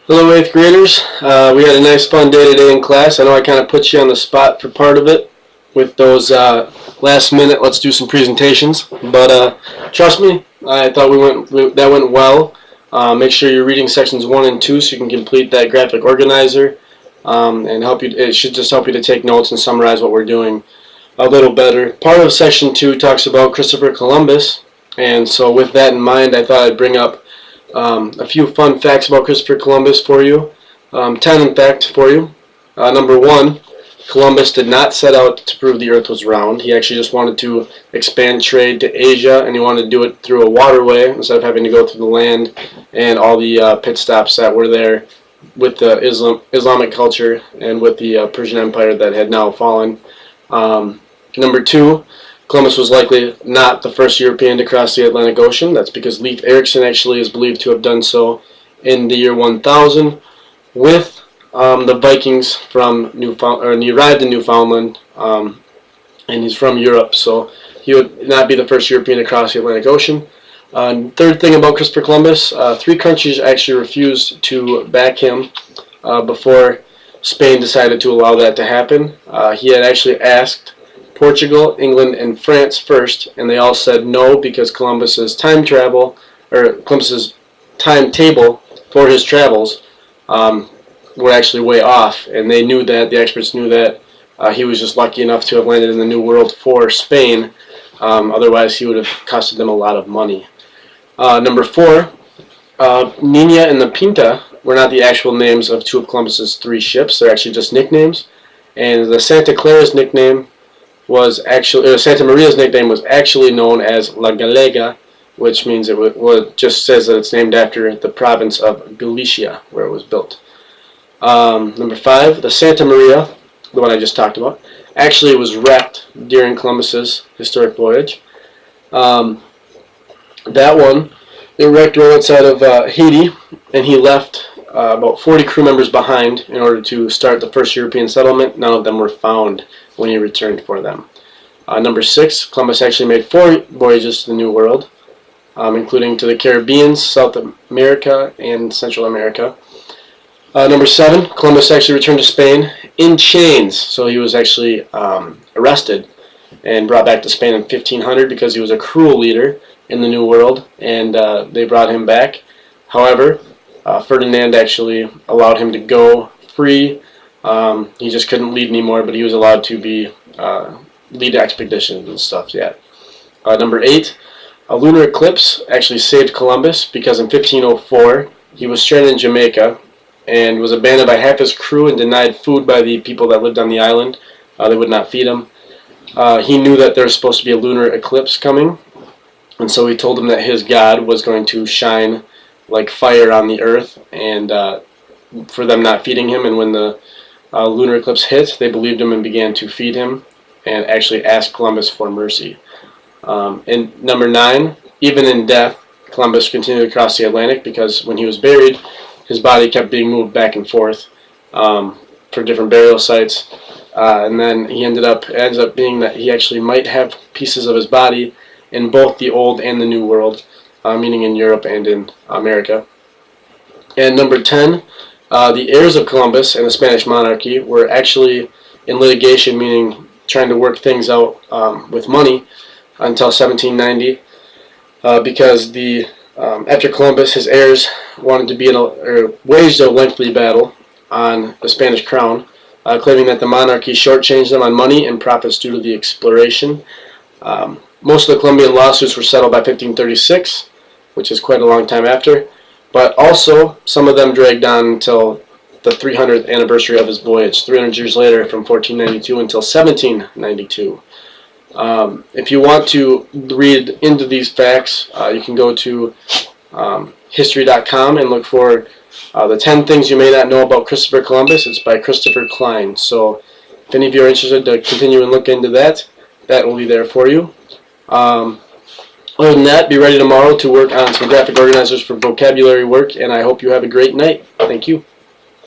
Hello 8th graders. We had a nice fun day today in class. I know I kind of put you on the spot for part of it with those last minute let's do some presentations, but trust me, I thought that went well. Make sure you're reading sections 1 and 2 so you can complete that graphic organizer and help you. It should just help you to take notes and summarize what we're doing a little better. Part of section 2 talks about Christopher Columbus, and so with that in mind, I thought I'd bring up a few fun facts about Christopher Columbus for you. 10 in fact for you. Number 1, Columbus did not set out to prove the earth was round. He actually just wanted to expand trade to Asia, and he wanted to do it through a waterway instead of having to go through the land and all the pit stops that were there with the Islamic culture and with the Persian Empire that had now fallen. Number 2, Columbus was likely not the first European to cross the Atlantic Ocean. That's because Leif Erikson actually is believed to have done so in the year 1000 with the Vikings from Newfoundland. He arrived in Newfoundland, and he's from Europe, so he would not be the first European to cross the Atlantic Ocean. Third thing about Christopher Columbus, 3 countries actually refused to back him before Spain decided to allow that to happen. He had actually asked Portugal, England, and France first, and they all said no because Columbus's timetable for his travels were actually way off, and they knew that. The experts knew that. He was just lucky enough to have landed in the New World for Spain. Otherwise, he would have costed them a lot of money. Number 4, Nina and the Pinta were not the actual names of 2 of Columbus's 3 ships. They're actually just nicknames, and the Santa Clara's nickname was actually, Santa Maria's nickname was actually known as La Galega, which means it just says that it's named after the province of Galicia, where it was built. Number 5, the Santa Maria, the one I just talked about, actually was wrecked during Columbus's historic voyage. That one, it wrecked right outside of Haiti, and he left about 40 crew members behind in order to start the first European settlement. None of them were found when he returned for them. Number 6, Columbus actually made 4 voyages to the New World, including to the Caribbean, South America, and Central America. Number 7, Columbus actually returned to Spain in chains, so he was actually arrested and brought back to Spain in 1500 because he was a cruel leader in the New World, and they brought him back. However, Ferdinand actually allowed him to go free. He just couldn't lead anymore, but he was allowed to lead expeditions and stuff. Yeah. Number 8, a lunar eclipse actually saved Columbus because in 1504 he was stranded in Jamaica and was abandoned by half his crew and denied food by the people that lived on the island. They would not feed him. He knew that there was supposed to be a lunar eclipse coming, and so he told them that his God was going to shine like fire on the earth, and for them not feeding him. And when the lunar eclipse hit, they believed him and began to feed him and actually asked Columbus for mercy. And number 9, even in death, Columbus continued to cross the Atlantic because when he was buried, his body kept being moved back and forth for different burial sites. And then he ends up being that he actually might have pieces of his body in both the Old and the New World, meaning in Europe and in America. And number 10, the heirs of Columbus and the Spanish monarchy were actually in litigation, meaning trying to work things out with money until 1790, because after Columbus, his heirs wanted to waged a lengthy battle on the Spanish crown, claiming that the monarchy shortchanged them on money and profits due to the exploration. Most of the Colombian lawsuits were settled by 1536, which is quite a long time after, but also some of them dragged on until the 300th anniversary of his voyage, 300 years later, from 1492 until 1792. If you want to read into these facts, you can go to history.com and look for the 10 things you may not know about Christopher Columbus. It's by Christopher Klein. So if any of you are interested to continue and look into that, that will be there for you. Other than that, be ready tomorrow to work on some graphic organizers for vocabulary work, and I hope you have a great night. Thank you.